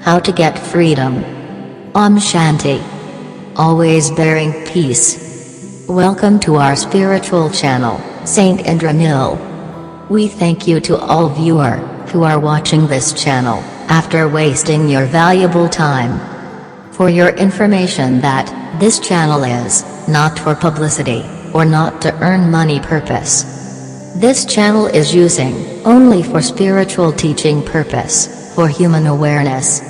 How to get freedom. Om Shanti. Always bearing peace. Welcome to our spiritual channel, Saint Indranil. We thank you to all viewer who are watching this channel, after wasting your valuable time. For your information that, this channel is, not for publicity, or not to earn money purpose. This channel is using, only for spiritual teaching purpose, for human awareness.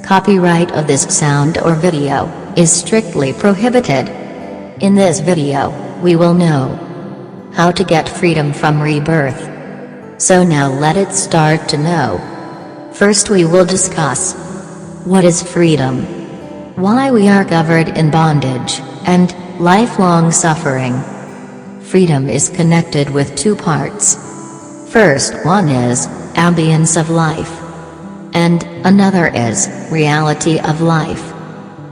Copyright of this sound or video, is strictly prohibited. In this video, we will know how to get freedom from rebirth. So now let it start to know. First we will discuss what is freedom, why we are governed in bondage, and lifelong suffering. Freedom is connected with two parts. First one is ambience of life, and another is reality of life.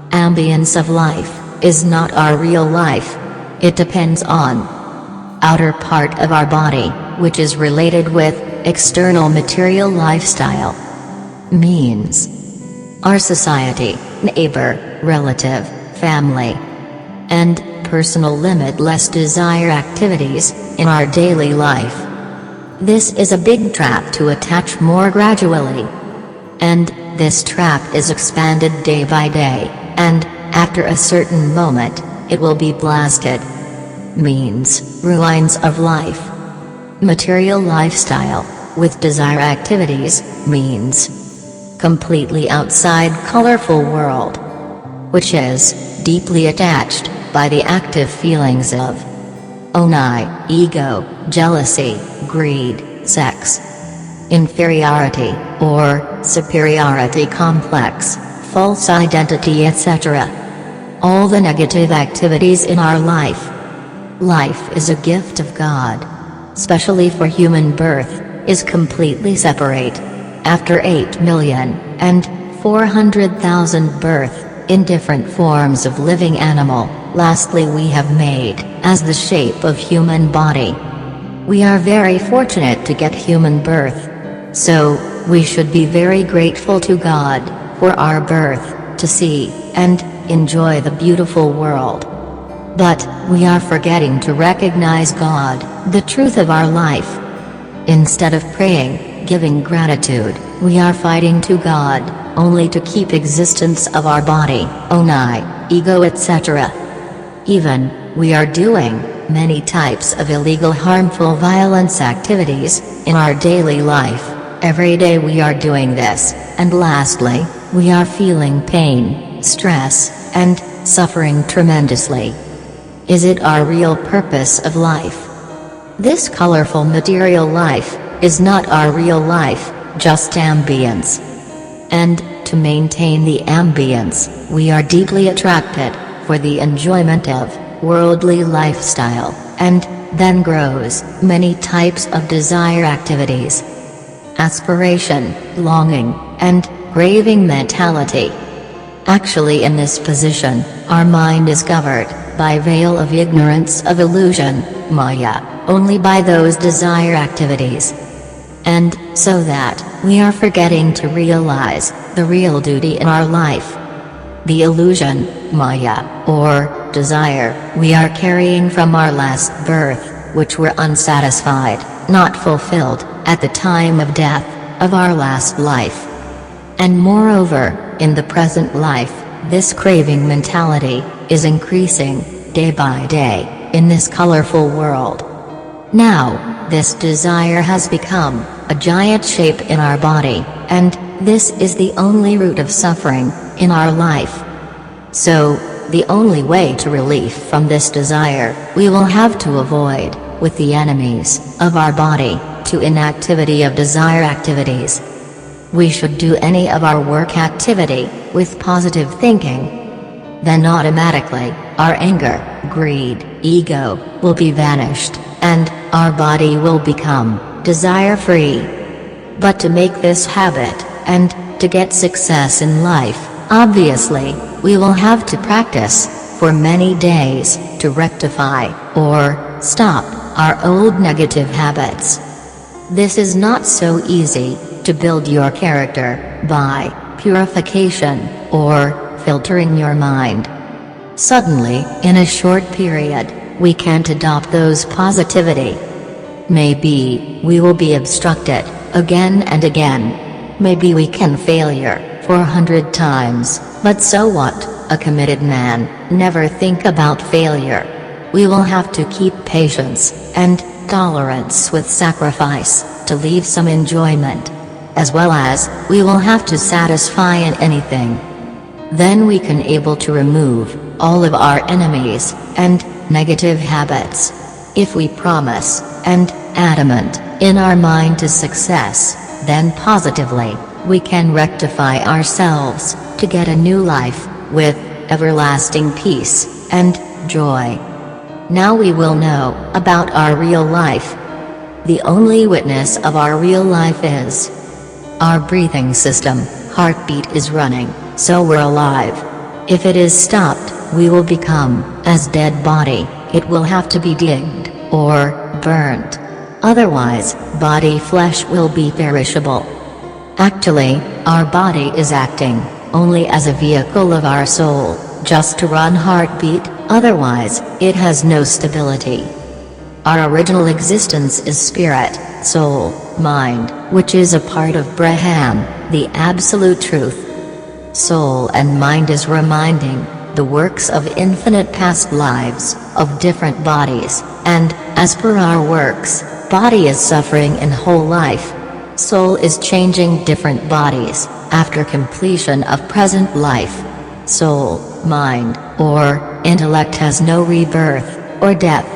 Ambience of life is not our real life. It depends on outer part of our body, which is related with external material lifestyle. Means our society, neighbor, relative, family, and personal limitless desire activities in our daily life. This is a big trap to attach more gradually. And this trap is expanded day by day, and after a certain moment, it will be blasted. Means ruins of life. Material lifestyle, with desire activities, means completely outside colorful world, which is deeply attached by the active feelings of I, ego, jealousy, greed, sex, inferiority, or superiority complex, false identity, etc. All the negative activities in our life. Life is a gift of God, specially for human birth, is completely separate. After 8,400,000 birth, in different forms of living animal, lastly we have made, as the shape of human body. We are very fortunate to get human birth. So, we should be very grateful to God, for our birth, to see, and enjoy the beautiful world. But, we are forgetting to recognize God, the truth of our life. Instead of praying, giving gratitude, we are fighting to God, only to keep existence of our body, I, ego, etc. Even, we are doing many types of illegal harmful violence activities in our daily life. Every day we are doing this, and lastly, we are feeling pain, stress, and suffering tremendously. Is it our real purpose of life? This colorful material life is not our real life, just ambience. And, to maintain the ambience, we are deeply attracted, for the enjoyment of worldly lifestyle, and then grows many types of desire activities. Aspiration, longing, and craving mentality. Actually in this position, our mind is covered by veil of ignorance of illusion, Maya, only by those desire activities. And, so that, we are forgetting to realize, the real duty in our life. The illusion, Maya, or desire, we are carrying from our last birth, which were unsatisfied, not fulfilled, at the time of death, of our last life. And moreover, in the present life, this craving mentality, is increasing, day by day, in this colorful world. Now, this desire has become a giant shape in our body, and this is the only root of suffering in our life. So, the only way to relief from this desire, we will have to avoid, with the enemies of our body, to inactivity of desire activities. We should do any of our work activity, with positive thinking. Then automatically, our anger, greed, ego, will be vanished, and our body will become desire-free. But to make this habit, and to get success in life, obviously, we will have to practice, for many days, to rectify, or stop, our old negative habits. This is not so easy, to build your character, by purification, or filtering your mind. Suddenly, in a short period, we can't adopt those positivity. Maybe we will be obstructed again and again. Maybe we can failure for 100 times, but so what? A committed man never think about failure. We will have to keep patience and tolerance with sacrifice to leave some enjoyment, as well as we will have to satisfy in anything. Then we can able to remove all of our enemies and negative habits. If we promise and adamant in our mind to success, then positively we can rectify ourselves to get a new life with everlasting peace and joy. Now we will know about our real life. The only witness of our real life is our breathing system. Heartbeat is running, so we're alive. If it is stopped, we will become as dead body. It will have to be digged or burnt. Otherwise, body flesh will be perishable. Actually, our body is acting only as a vehicle of our soul, just to run heartbeat, otherwise, it has no stability. Our original existence is spirit, soul, mind, which is a part of Brahman, the absolute truth. Soul and mind is reminding the works of infinite past lives, of different bodies, and, as per our works, body is suffering in whole life. Soul is changing different bodies, after completion of present life. Soul, mind, or intellect has no rebirth, or death.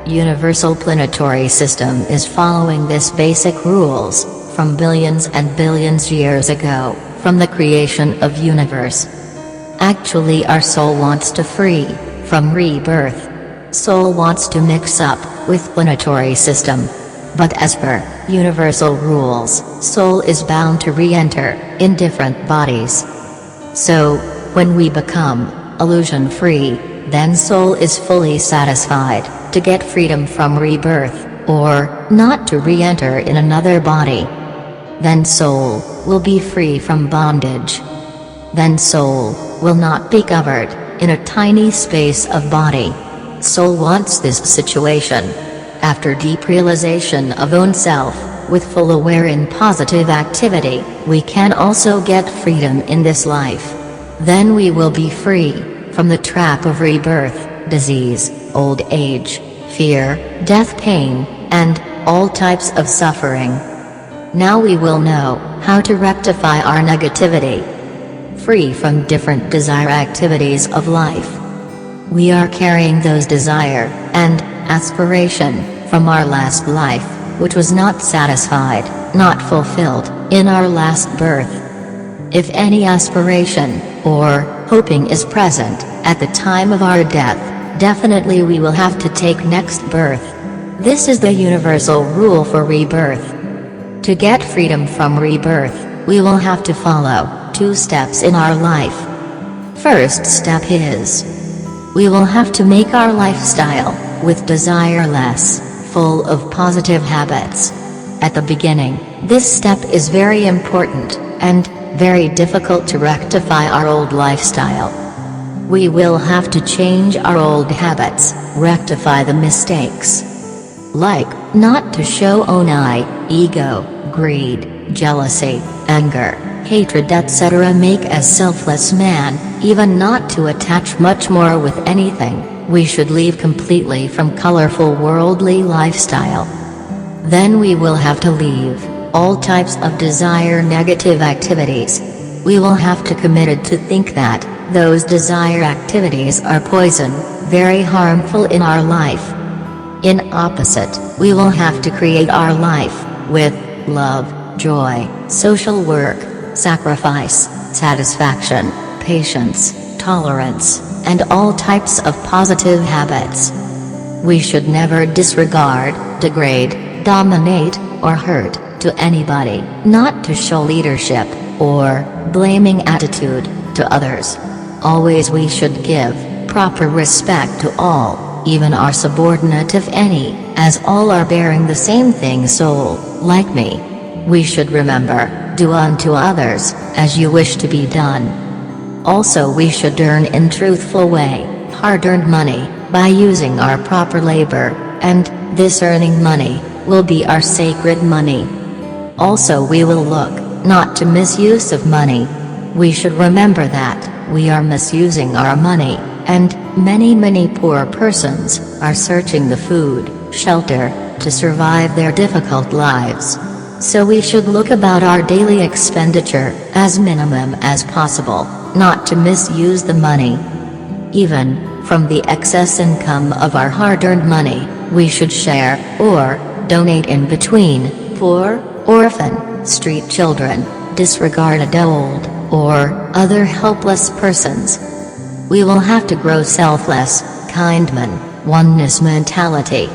Universal planetary system is following this basic rules, from billions and billions years ago, from the creation of universe. Actually our soul wants to free from rebirth. Soul wants to mix up with planetary system. But as per universal rules, soul is bound to re-enter in different bodies. So, when we become illusion-free, then soul is fully satisfied to get freedom from rebirth, or not to re-enter in another body. Then soul will be free from bondage. Then soul will not be covered in a tiny space of body. Soul wants this situation. After deep realization of own self, with full aware in positive activity, we can also get freedom in this life. Then we will be free from the trap of rebirth, disease, old age, fear, death, pain, and all types of suffering. Now we will know how to rectify our negativity. Free from different desire activities of life. We are carrying those desire and aspiration from our last life, which was not satisfied, not fulfilled, in our last birth. If any aspiration, or hoping is present, at the time of our death, definitely we will have to take next birth. This is the universal rule for rebirth. To get freedom from rebirth, we will have to follow 2 steps in our life. First step is, we will have to make our lifestyle with desire less, full of positive habits. At the beginning, this step is very important, and very difficult to rectify our old lifestyle. We will have to change our old habits, rectify the mistakes. Like, not to show own eye, ego, greed, jealousy, anger, hatred etc. Make as selfless man, even not to attach much more with anything. We should leave completely from colorful worldly lifestyle. Then we will have to leave all types of desire negative activities. We will have to committed to think that those desire activities are poison, very harmful in our life. In opposite, we will have to create our life with love, joy, social work, sacrifice, satisfaction, patience, tolerance, and all types of positive habits. We should never disregard, degrade, dominate, or hurt to anybody, not to show leadership, or blaming attitude to others. Always we should give proper respect to all, even our subordinate if any, as all are bearing the same thing soul, like me. We should remember, do unto others, as you wish to be done. Also, we should earn in truthful way, hard-earned money, by using our proper labor, and this earning money will be our sacred money. Also, we will look not to misuse of money. We should remember that we are misusing our money, and many poor persons are searching the food, shelter, to survive their difficult lives. So we should look about our daily expenditure as minimum as possible, not to misuse the money. Even from the excess income of our hard-earned money, we should share or donate in between poor, orphan, street children, disregarded old, or other helpless persons. We will have to grow selfless, kindman, oneness mentality.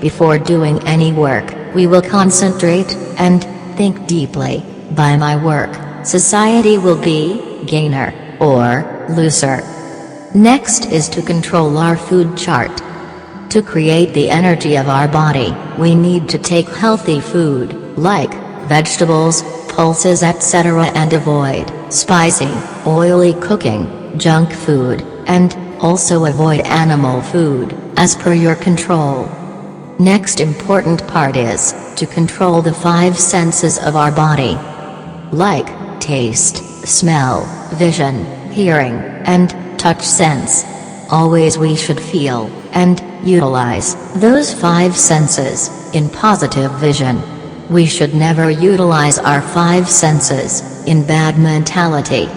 Before doing any work, we will concentrate and think deeply. By my work, society will be gainer or loser. Next is to control our food chart. To create the energy of our body, we need to take healthy food, like vegetables, pulses etc. and avoid spicy, oily cooking, junk food, and also avoid animal food, as per your control. Next important part is to control the 5 senses of our body, like taste, smell, vision, hearing, and touch sense. Always we should feel and utilize those 5 senses in positive vision. We should never utilize our 5 senses in bad mentality.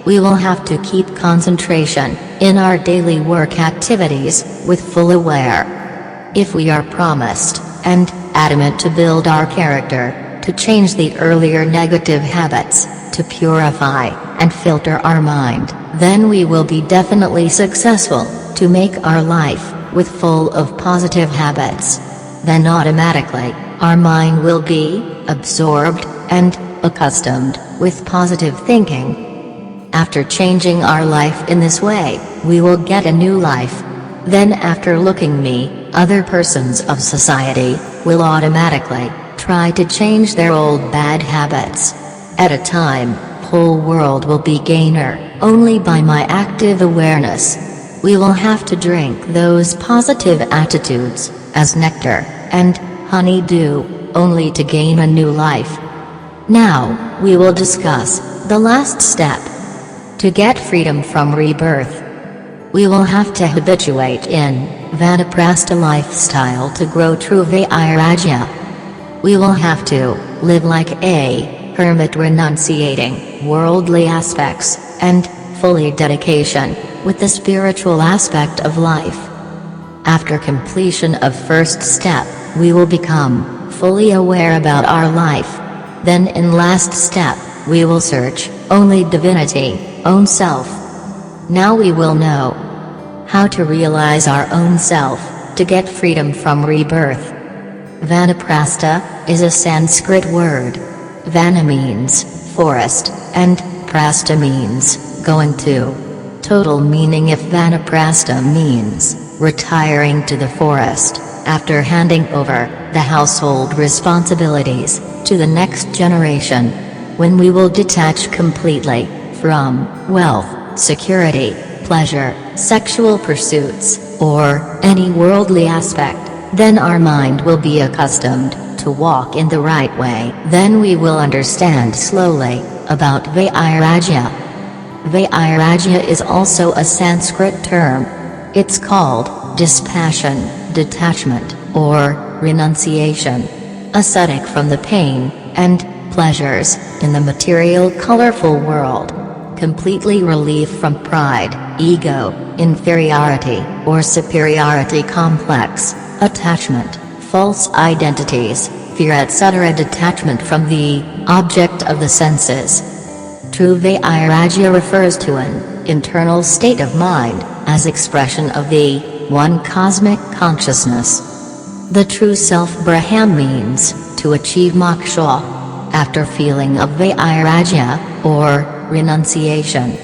We will have to keep concentration in our daily work activities with full aware. If we are promised and adamant to build our character, to change the earlier negative habits, to purify and filter our mind, then we will be definitely successful to make our life with full of positive habits. Then automatically, our mind will be absorbed and accustomed with positive thinking. After changing our life in this way, we will get a new life. Then after looking me, other persons of society will automatically try to change their old bad habits. At a time, whole world will be gainer, only by my active awareness. We will have to drink those positive attitudes, as nectar, and honeydew, only to gain a new life. Now, we will discuss the last step. To get freedom from rebirth, we will have to habituate in Vanaprastha lifestyle to grow true Vairagya. We will have to live like a hermit, renunciating worldly aspects and fully dedication with the spiritual aspect of life. After completion of first step, we will become fully aware about our life. Then in last step, we will search only divinity, own self. Now we will know how to realize our own self, to get freedom from rebirth. Vanaprastha is a Sanskrit word. Vana means forest, and prastha means going to. Total meaning if Vanaprastha means retiring to the forest, after handing over the household responsibilities to the next generation, when we will detach completely from wealth, security, pleasure, sexual pursuits, or any worldly aspect, then our mind will be accustomed to walk in the right way. Then we will understand slowly about Vairagya. Vairagya is also a Sanskrit term. It's called dispassion, detachment, or renunciation. Ascetic from the pain and pleasures in the material colorful world. Completely relieved from pride, ego, inferiority, or superiority complex, attachment, false identities, fear etc. Detachment from the object of the senses. True Vairagya refers to an internal state of mind, as expression of the one cosmic consciousness. The true self Brahman means to achieve moksha. After feeling of Vairagya, or renunciation,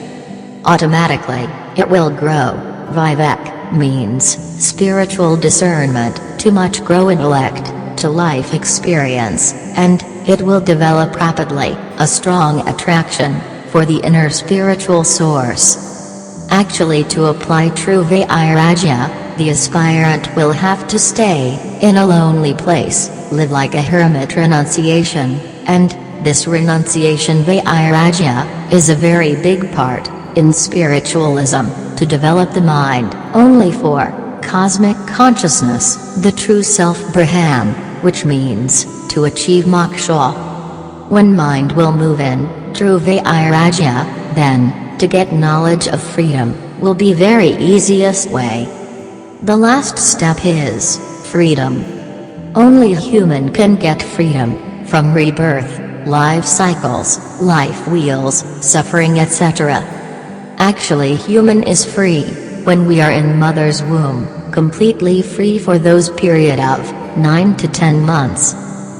automatically, it will grow. Vivek means spiritual discernment, to much grow intellect, to life experience, and it will develop rapidly, a strong attraction for the inner spiritual source. Actually, to apply true Vairagya, the aspirant will have to stay in a lonely place, live like a hermit renunciation, and this renunciation Vairagya is a very big part in spiritualism, to develop the mind only for cosmic consciousness, the true self Brahman, which means to achieve moksha. When mind will move in true Vairagya, then to get knowledge of freedom will be very easiest way. The last step is freedom. Only human can get freedom from rebirth, life cycles, life wheels, suffering, etc. Actually, human is free when we are in mother's womb, completely free for those period of 9 to 10 months.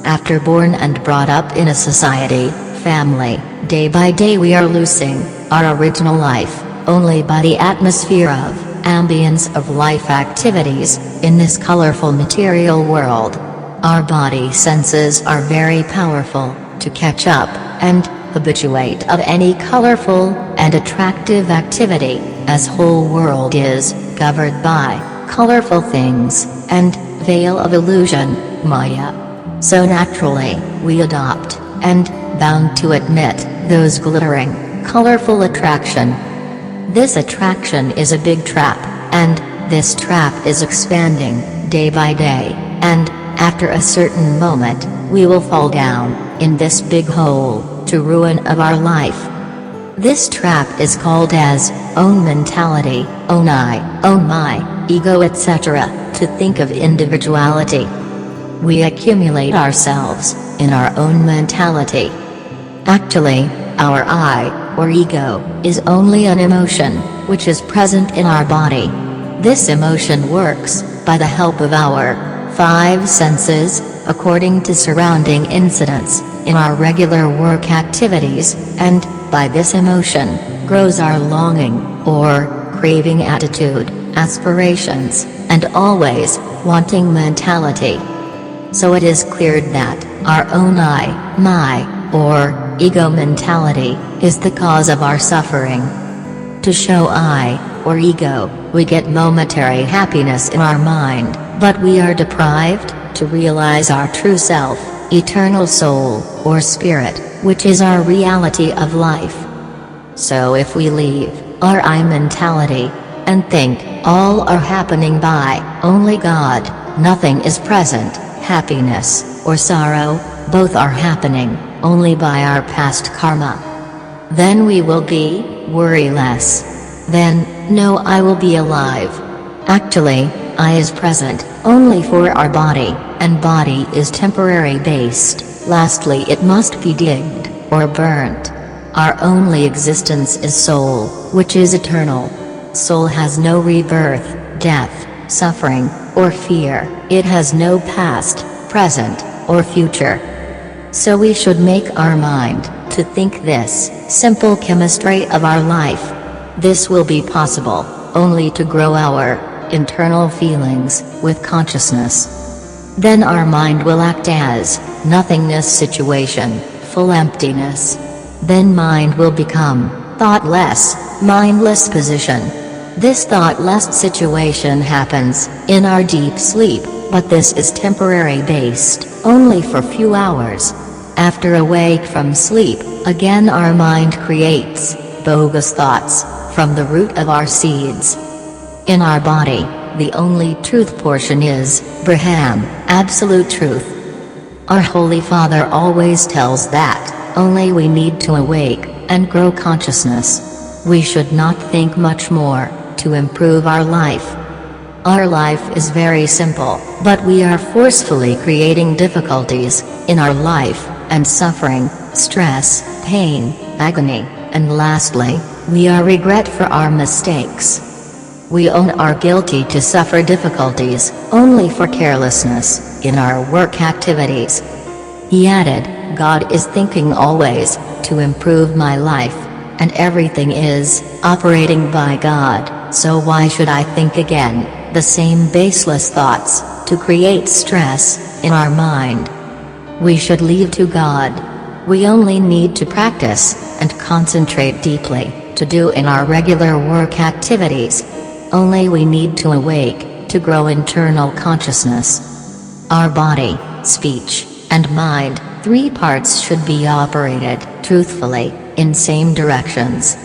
After born and brought up in a society, family, day by day we are losing our original life, only by the atmosphere of ambience of life activities in this colorful material world. Our body senses are very powerful to catch up and habituate of any colorful and attractive activity, as whole world is governed by colorful things and veil of illusion, Maya. So naturally, we adopt and bound to admit those glittering, colorful attraction. This attraction is a big trap, and this trap is expanding day by day, and after a certain moment, we will fall down in this big hole to ruin of our life. This trap is called as own mentality, own I, own my, ego, etc., to think of individuality. We accumulate ourselves in our own mentality. Actually, our I, or ego, is only an emotion, which is present in our body. This emotion works by the help of our 5 senses, according to surrounding incidents, in our regular work activities, and by this emotion, grows our longing, or craving attitude, aspirations, and always wanting mentality. So it is cleared that our own I, my, or ego mentality is the cause of our suffering. To show I, or ego, we get momentary happiness in our mind, but we are deprived to realize our true self, eternal soul, or spirit, which is our reality of life. So if we leave our I mentality and think all are happening by only God, nothing is present, happiness or sorrow, both are happening only by our past karma. Then we will be worryless. Then, no I will be alive. Actually, I is present only for our body, and body is temporary based. Lastly, it must be digged or burnt. Our only existence is soul, which is eternal. Soul has no rebirth, death, suffering, or fear. It has no past, present, or future. So we should make our mind to think this simple chemistry of our life. This will be possible only to grow our internal feelings with consciousness. Then our mind will act as nothingness situation, full emptiness. Then mind will become thoughtless, mindless position. This thoughtless situation happens in our deep sleep, but this is temporary based, only for few hours. After awake from sleep, again our mind creates bogus thoughts from the root of our seeds. In our body, the only truth portion is Brahman, absolute truth. Our Holy Father always tells that only we need to awake and grow consciousness. We should not think much more to improve our life. Our life is very simple, but we are forcefully creating difficulties in our life, and suffering, stress, pain, agony, and lastly, we are regret for our mistakes. We own our guilty to suffer difficulties only for carelessness in our work activities. He added, God is thinking always to improve my life, and everything is operating by God, so why should I think again the same baseless thoughts to create stress in our mind? We should leave to God. We only need to practice and concentrate deeply to do in our regular work activities. Only we need to awake to grow internal consciousness. Our body, speech, and mind, three parts should be operated truthfully in same directions.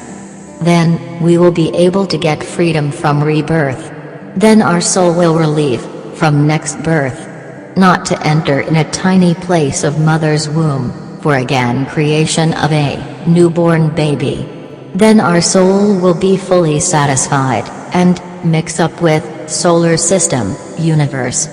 Then we will be able to get freedom from rebirth. Then our soul will relieve from next birth, not to enter in a tiny place of mother's womb for again creation of a newborn baby. Then our soul will be fully satisfied and mix up with solar system, universe.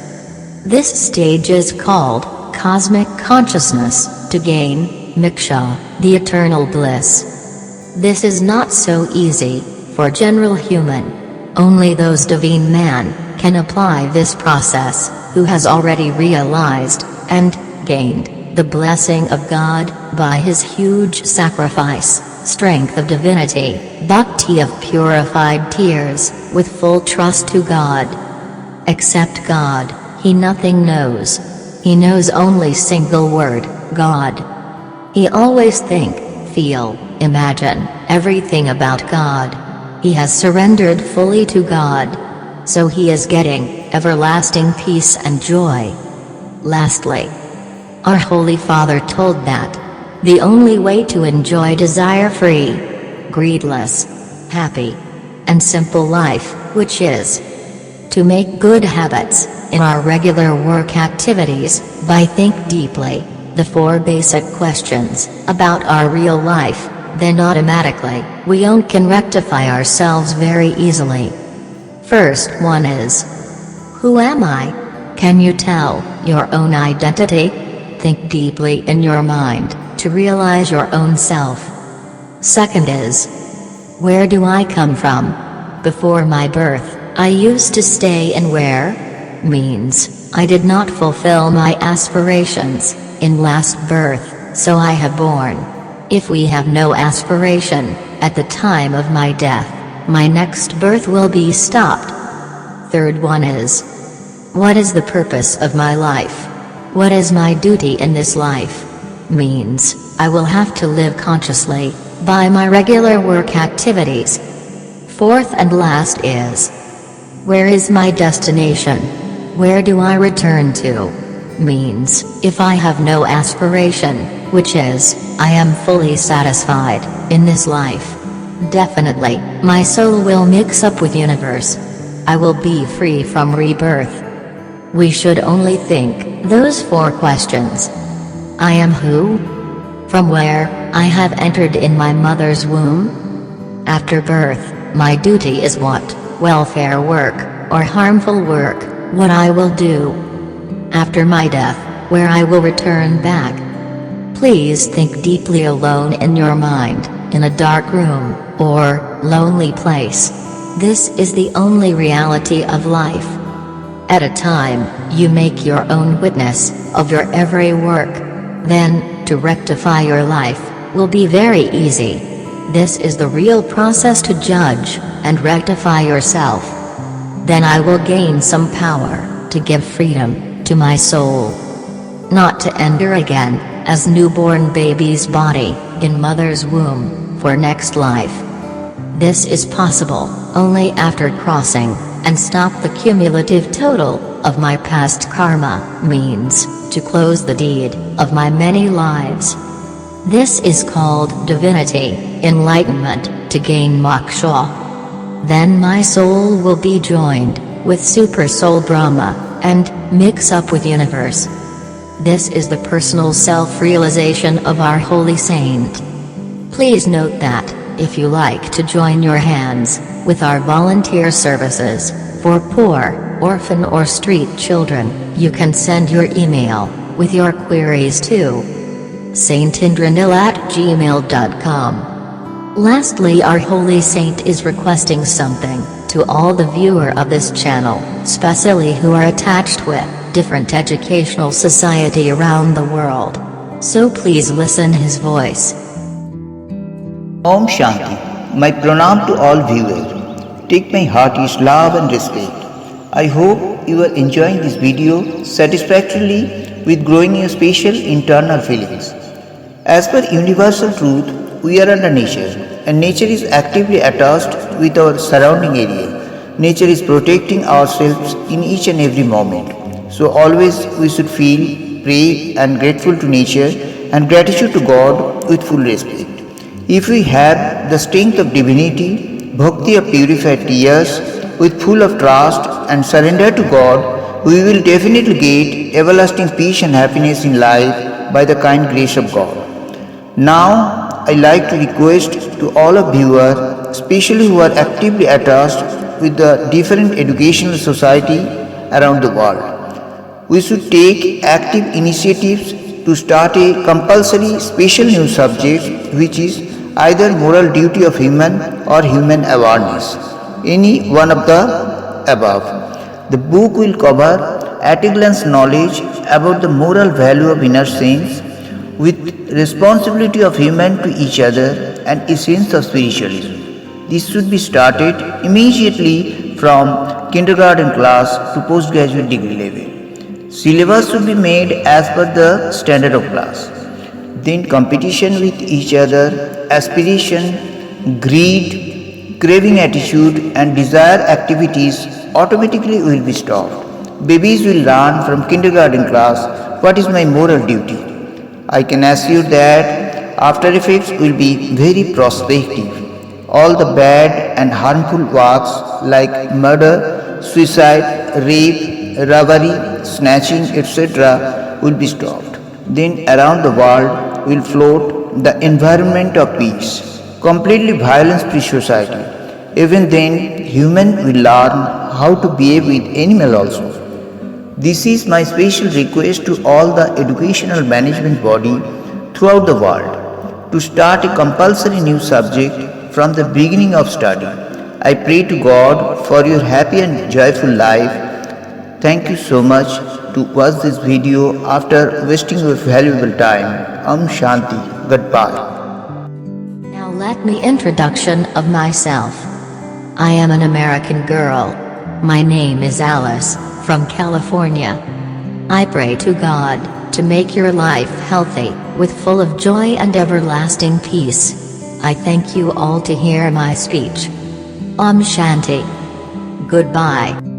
This stage is called cosmic consciousness to gain moksha, the eternal bliss. This is not so easy for general human. Only those divine man can apply this process who has already realized and gained the blessing of God by his huge sacrifice, strength of divinity, bhakti of purified tears, with full trust to God. Except God, he nothing knows. He knows only single word, God. He always think, feel, imagine everything about God. He has surrendered fully to God. So he is getting everlasting peace and joy. Lastly, our Holy Father told that the only way to enjoy desire-free, greedless, happy, and simple life, which is to make good habits in our regular work activities by think deeply the four basic questions about our real life, then automatically we can rectify ourselves very easily. First one is, who am I? Can you tell your own identity? Think deeply in your mind to realize your own self. Second is, where do I come from? Before my birth, I used to stay in where? Means, I did not fulfill my aspirations in last birth, so I have born. If we have no aspiration at the time of my death, my next birth will be stopped. Third one is, what is the purpose of my life? What is my duty in this life? Means, I will have to live consciously by my regular work activities. Fourth and last is, where is my destination? Where do I return to? Means, if I have no aspiration, which is, I am fully satisfied in this life, definitely my soul will mix up with universe. I will be free from rebirth. We should only think those four questions. I am who? From where I have entered in my mother's womb? After birth, my duty is what? Welfare work, or harmful work, what I will do. After my death, where I will return back. Please think deeply alone in your mind, in a dark room, or lonely place. This is the only reality of life. At a time, you make your own witness of your every work. Then, to rectify your life, will be very easy. This is the real process to judge and rectify yourself. Then I will gain some power to give freedom to my soul. Not to enter again as newborn baby's body in mother's womb for next life. This is possible only after crossing and stop the cumulative total of my past karma, means to close the deed of my many lives. This is called divinity, enlightenment, to gain moksha. Then my soul will be joined with Super Soul Brahma and mix up with universe. This is the personal self-realization of our holy saint. Please note that, if you like to join your hands with our volunteer services for poor, orphan or street children, you can send your email with your queries to saintindranil@gmail.com. Lastly, our holy saint is requesting something to all the viewer of this channel, especially who are attached with different educational society around the world. So please listen his voice. Om Shanti. My pranam to all viewers. Take my heartiest love and respect. I hope you are enjoying this video satisfactorily with growing your special internal feelings. As per universal truth, we are under nature, and nature is actively attached with our surrounding area. Nature is protecting ourselves in each and every moment. So always we should feel, pray and grateful to nature and gratitude to God with full respect. If we have the strength of divinity, bhakti of purified tears, with full of trust and surrender to God, we will definitely get everlasting peace and happiness in life by the kind grace of God. Now, I like to request to all of viewers, especially who are actively attached with the different educational society around the world, we should take active initiatives to start a compulsory special new subject which is either moral duty of human or human awareness, any one of the above. The book will cover at a glance knowledge about the moral value of inner sense with responsibility of human to each other and essence of spiritualism. This should be started immediately from kindergarten class to postgraduate degree level. Syllabus should be made as per the standard of class. Then competition with each other, aspiration, greed, craving attitude and desire activities automatically will be stopped. Babies will learn from kindergarten class what is my moral duty. I can assure that after effects will be very prospective. All the bad and harmful works like murder, suicide, rape, robbery, snatching, etc. will be stopped. Then around the world will float the environment of peace, completely violence-free society. Even then, human will learn how to behave with animal also. This is my special request to all the educational management body throughout the world to start a compulsory new subject from the beginning of study. I pray to God for your happy and joyful life. Thank you so much to watch this video after wasting your valuable time. Om Shanti. Goodbye. Now let me introduction of myself. I am an American girl. My name is Alice, from California. I pray to God to make your life healthy, with full of joy and everlasting peace. I thank you all to hear my speech. Om Shanti. Goodbye.